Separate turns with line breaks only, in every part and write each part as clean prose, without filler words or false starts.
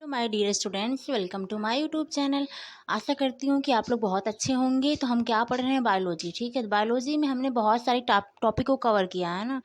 तो my dear students, welcome to my YouTube channel. आशा करती हूँ कि आप लोग बहुत अच्छे होंगे। तो हम क्या पढ़ रहे हैं? बायोलॉजी। ठीक है, बायोलॉजी में हमने बहुत सारी टॉपिक को कवर किया है ना।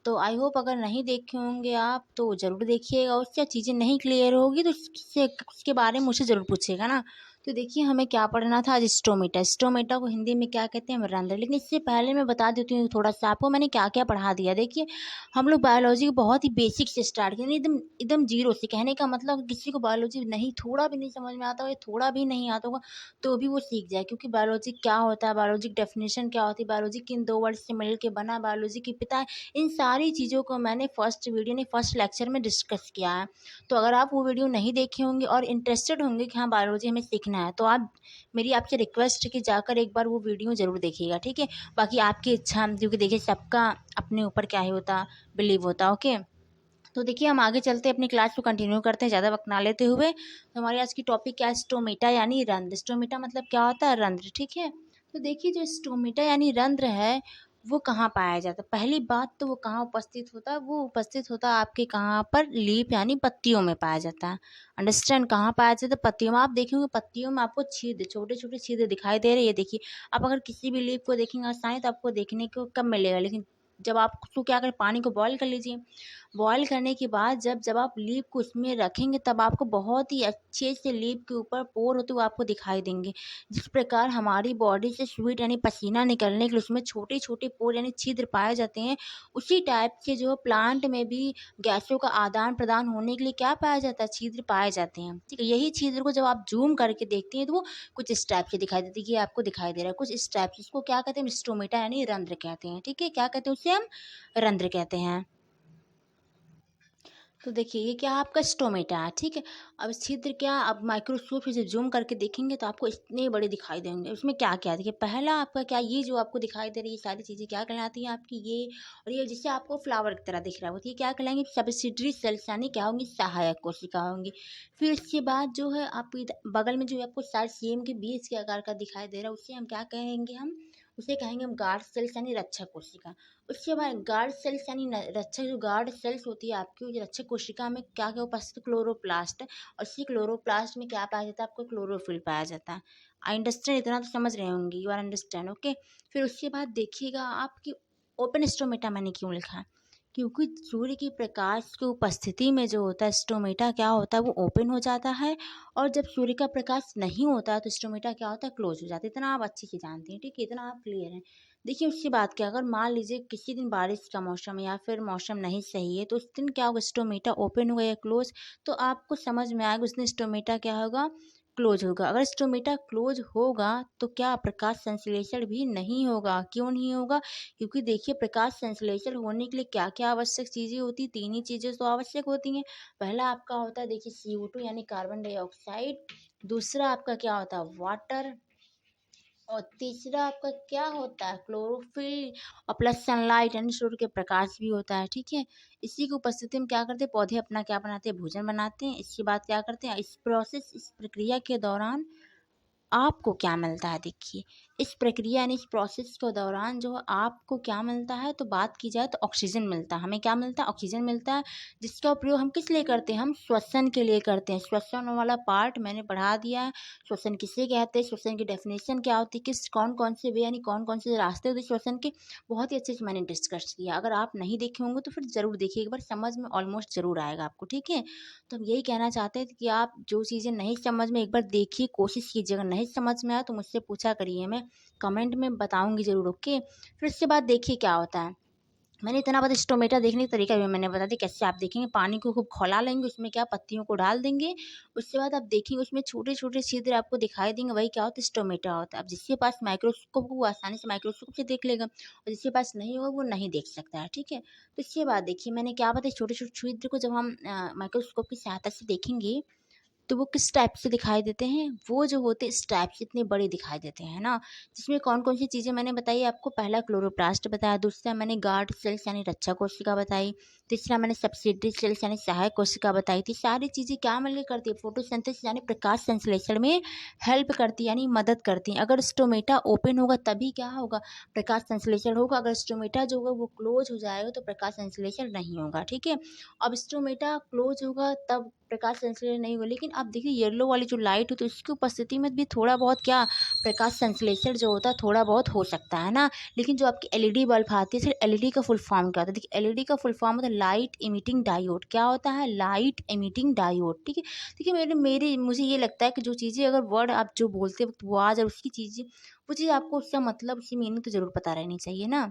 तो आई होप अगर नहीं देखे होंगे आप तो ज़रूर देखिएगा। उससे चीज़ें नहीं क्लियर होगी तो उसके बारे में मुझसे ज़रूर पूछिएगा ना। तो देखिए, हमें क्या पढ़ना था आज? स्टोमेटा। स्टोमेटा को हिंदी में क्या कहते हैं? रंध्र। लेकिन इससे पहले मैं बता देती हूँ थोड़ा सा आपको मैंने क्या क्या पढ़ा दिया। देखिए, हम लोग बायोलॉजी को बहुत ही बेसिक से स्टार्ट किए, एकदम एकदम जीरो से। कहने का मतलब किसी को बायोलॉजी नहीं, थोड़ा भी नहीं समझ में आता हो या थोड़ा भी नहीं आता होगा तो भी वो सीख जाए। क्योंकि बायोलॉजी क्या होता है, बायोलॉजी की डेफिनेशन क्या होती है, बायोलॉजी किन दो वर्ड से मिल के बना, बायोलॉजी के पिता, इन सारी चीज़ों को मैंने फर्स्ट लेक्चर में डिस्कस किया है। तो अगर आप वो वीडियो नहीं देखे होंगे और इंटरेस्टेड होंगे कि हाँ बायोलॉजी हमें सीखना है, तो आप, मेरी आपसे रिक्वेस्ट है कि जाकर एक बार वो वीडियो ज़रूर देखिएगा। ठीक है, बाकी आपकी इच्छा, क्योंकि देखिए सबका अपने ऊपर क्या ही होता, बिलीव होता। ओके, तो देखिए हम आगे चलते अपनी क्लास को कंटिन्यू करते हैं ज़्यादा वक्त ना लेते हुए। तो हमारी आज की टॉपिक क्या है? स्टोमेटा यानी रंध्र। स्टोमेटा मतलब क्या होता है? रंध्र। ठीक है, तो देखिए जो स्टोमेटा यानी रंध्र है वो कहाँ पाया जाता है? पहली बात तो वो कहाँ उपस्थित होता है? वो उपस्थित होता है आपके कहाँ पर? लीफ यानी पत्तियों में पाया जाता है। अंडरस्टैंड? कहाँ पाया जाता है? पत्तियों में। आप देखेंगे पत्तियों में आपको छेद, छोटे छोटे छेद दिखाई दे रहे हैं। ये देखिए, आप अगर किसी भी लीफ को देखेंगे आसानी तो आपको देखने को कम मिलेगा। लेकिन जब आप उसको क्या करें, पानी को बॉयल कर लीजिए। बॉयल करने के बाद जब आप लीफ को उसमें रखेंगे तब आपको बहुत ही अच्छे से लीफ के ऊपर पोर होते हुए आपको दिखाई देंगे। जिस प्रकार हमारी बॉडी से स्वेट यानी पसीना निकलने के लिए उसमें छोटे छोटे पोर यानी छिद्र पाए जाते हैं, उसी टाइप से जो प्लांट में भी गैसों का आदान प्रदान होने के लिए क्या पाया जाता है? छिद्र पाए जाते हैं। ठीक है, यही छिद्र को जब आप जूम करके देखते हैं तो वो कुछ इस टाइप से दिखाई देती है। ये आपको दिखाई दे रहा है कुछ इस टाइप से। इसको क्या कहते हैं? स्टोमेटा यानी रंध्र कहते हैं। ठीक है, क्या कहते हैं उसे? हम रंध्र कहते हैं। तो देखिए ये क्या है? आपका स्टोमेटा है। ठीक है, अब छिद्र क्या, अब माइक्रोस्कोप से जूम करके देखेंगे तो आपको इतने बड़े दिखाई देंगे। उसमें क्या क्या है? देखिए, पहला आपका क्या, ये जो आपको दिखाई दे रही है सारी चीज़ें क्या कहलाती हैं आपकी? ये और ये जिससे आपको फ्लावर की तरह दिख रहा है, ये क्या कहलाएंगे? सब्सिडरी सेल्स यानी क्या होंगी? सहायक कोशिका होंगी। फिर उसके बाद जो है आप बगल में जो आपको शायद सेम के बीज के आकार का दिखाई दे रहा है, उसे हम क्या कहेंगे? हम उसे कहेंगे हम गार्ड सेल्स यानी रक्षक कोशिका। उसके बाद गार्ड सेल्स यानी रक्षक, जो गार्ड सेल्स होती है आपकी, जो रक्षक कोशिका में क्या क्या उपस्थित? क्लोरोप्लास्ट। और इसी क्लोरोप्लास्ट में क्या पाया जाता है? आपको क्लोरोफिल पाया जाता है। I understand? इतना तो समझ रहे होंगे, यू आर अंडरस्टैंड। ओके, फिर उसके बाद देखिएगा आपकी ओपन स्टोमेटा मैंने क्यों लिखा है? क्योंकि सूर्य की प्रकाश की उपस्थिति में जो होता है स्टोमेटा क्या होता है? वो ओपन हो जाता है। और जब सूर्य का प्रकाश नहीं होता है तो स्टोमेटा क्या होता है? क्लोज हो जाता है। इतना आप अच्छे से जानते हैं। ठीक है, इतना आप क्लियर हैं। देखिए उसके बाद क्या, अगर मान लीजिए किसी दिन बारिश का मौसम या फिर मौसम नहीं सही है तो उस दिन क्या होगा? स्टोमेटा ओपन होगा या क्लोज, तो आपको समझ में आएगा उस दिन स्टोमेटा क्या होगा? क्लोज होगा। अगर स्टोमेटा क्लोज होगा तो क्या प्रकाश संश्लेषण भी नहीं होगा? क्यों नहीं होगा? क्योंकि देखिए प्रकाश संश्लेषण होने के लिए क्या क्या आवश्यक चीज़ें होती? तीन ही चीज़ें तो आवश्यक होती हैं। पहला आपका होता है देखिए CO2 यानी कार्बन डाइऑक्साइड। दूसरा आपका क्या होता है? वाटर। और तीसरा आपका क्या होता है? क्लोरोफिल। और प्लस सनलाइट यानी सूर्य के प्रकाश भी होता है। ठीक है, इसी की उपस्थिति में क्या करते हैं? पौधे अपना क्या बनाते हैं? भोजन बनाते हैं। इसके बाद क्या करते हैं? इस प्रक्रिया के दौरान आपको क्या मिलता है? देखिए, इस प्रक्रिया यानी इस प्रोसेस के दौरान जो आपको क्या मिलता है, तो बात की जाए तो ऑक्सीजन मिलता है। हमें क्या मिलता है? ऑक्सीजन मिलता है, जिसका उपयोग हम किस लिए करते हैं? हम श्वसन के लिए करते हैं। श्वसन वाला पार्ट मैंने पढ़ा दिया है। श्वसन किसे कहते हैं, श्वसन की डेफिनेशन क्या होती है, किस कौन कौन से वे यानी कौन कौन से रास्ते होते हैं श्वसन के, बहुत ही अच्छे से मैंने डिस्कस किया। अगर आप नहीं देखे होंगे तो फिर ज़रूर देखिए, एक बार समझ में ऑलमोस्ट ज़रूर आएगा आपको। ठीक है, तो हम यही कहना चाहते हैं कि आप जो चीज़ें नहीं समझ में, एक बार देखिए, कोशिश कीजिए। अगर नहीं समझ में आया तो मुझसे पूछा करिए, मैं कमेंट में बताऊंगी ज़रूर। ओके, फिर उसके बाद देखिए क्या होता है। मैंने इतना बता, स्टोमेटा देखने का तरीका भी मैंने बता दिया कैसे आप देखेंगे। पानी को खूब खौला लेंगे, उसमें क्या पत्तियों को डाल देंगे। उसके बाद आप देखेंगे उसमें छोटे छोटे छिद्र आपको दिखाई देंगे, वही क्या होता है? स्टोमेटा होता है। अब जिसके पास माइक्रोस्कोप वो आसानी से माइक्रोस्कोप से देख लेगा, और जिसके पास नहीं होगा वो नहीं देख सकता है। ठीक है, तो इसके बाद देखिए मैंने क्या बताया, छोटे छोटे छिद्र को जब हम माइक्रोस्कोप की सहायता से देखेंगे तो वो किस टाइप से दिखाई देते हैं? वो जो होते हैं इस टाइप से, इतने बड़े दिखाई देते हैं ना। जिसमें कौन कौन सी चीज़ें मैंने बताई आपको? पहला क्लोरोप्लास्ट बताया, दूसरा मैंने गार्ड सेल्स यानी रक्षा कोशिका बताई, तीसरा मैंने सब्सिडरी सेल्स यानी सहायक कोशिका बताई थी। सारी चीज़ें क्या मिलकर करती है, फोटोसिंथेसिस यानी प्रकाश संश्लेषण में हेल्प करती है यानी मदद करती हैं। अगर स्टोमेटा ओपन होगा तभी क्या होगा, प्रकाश संश्लेषण होगा। अगर स्टोमेटा जो होगा वो क्लोज हो जाएगा तो प्रकाश संश्लेषण नहीं होगा, ठीक है। अब स्टोमेटा क्लोज होगा तब प्रकाश संश्लेषण नहीं होगा। लेकिन अब देखिए येलो वाली जो लाइट हो तो इसकी उपस्थिति में भी थोड़ा बहुत क्या प्रकाश संश्लेषण जो होता है थोड़ा बहुत हो सकता है ना। लेकिन जो आपकी एलईडी बल्ब आती है, फिर एलईडी का फुल फॉर्म क्या होता है, देखिए एलईडी का फुल फॉर्म होता है लाइट इमिटिंग डायोड। क्या होता है, लाइट इमिटिंग डायोड, ठीक है। देखिए मुझे ये लगता है कि जो चीज़ें अगर वर्ड आप जो बोलते वक्त वो आ जाए उसकी चीज़ें वो चीज़ आपको उसका मतलब उसकी मीनिंग तो ज़रूर पता रहनी चाहिए ना।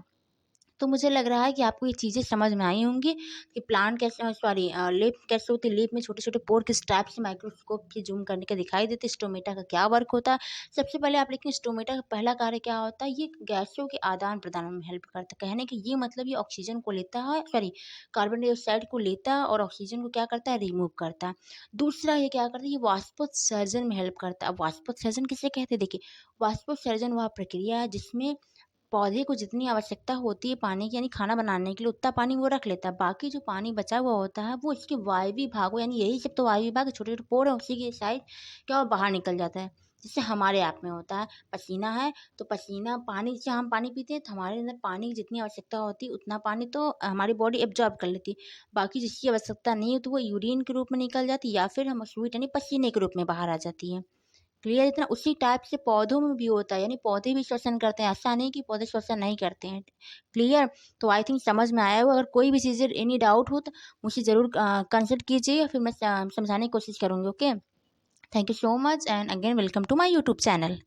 तो मुझे लग रहा है कि आपको ये चीज़ें समझ में आई होंगी कि प्लांट कैसे लेप कैसे होती है। लेप में छोटे-छोटे पोर किस टाइप से माइक्रोस्कोप से ज़ूम करने के दिखाई देते हैं। स्टोमेटा का क्या वर्क होता है? सबसे पहले आप लिखें स्टोमेटा का पहला कार्य क्या होता है? ये गैसों के आदान-प्रदान में हेल्प करता है। कहने का ये मतलब ये ऑक्सीजन को लेता है कार्बन डाइऑक्साइड को लेता है और ऑक्सीजन को क्या करता है, रिमूव करता है। दूसरा ये क्या करता है, ये वाष्पोत्सर्जन में हेल्प करता है। अब वाष्पोत्सर्जन किसे कहते हैं? देखिए वाष्पोत्सर्जन वह प्रक्रिया है जिसमें पौधे को जितनी आवश्यकता होती है पानी की यानी खाना बनाने के लिए उतना पानी वो रख लेता है। बाकी जो पानी बचा हुआ होता है वो इसके वायवीय भागों यानी यही सब तो वायवीय भाग छोटे-छोटे पोर है उसी के साइड क्या वो बाहर निकल जाता है। जैसे हमारे आप में होता है पसीना है तो पसीना पानी से हम पानी पीते हैं तो हमारे अंदर पानी की जितनी आवश्यकता होती है उतना पानी तो हमारी बॉडी एब्जॉर्ब कर लेती है। बाकी जिसकी आवश्यकता नहीं है तो वो यूरिन के रूप में निकल जाती है या फिर हम स्वीट यानी पसीने के रूप में बाहर आ जाती है। क्लियर, इतना उसी टाइप से पौधों में भी होता है यानी पौधे भी श्वसन करते हैं, ऐसा नहीं कि पौधे श्वसन नहीं करते हैं। क्लियर, तो आई थिंक समझ में आया होगा। अगर कोई भी चीज़ें एनी डाउट हो तो मुझे ज़रूर कंसल्ट कीजिए फिर मैं समझाने की कोशिश करूँगी। Okay, thank you so much and again welcome to my YouTube channel.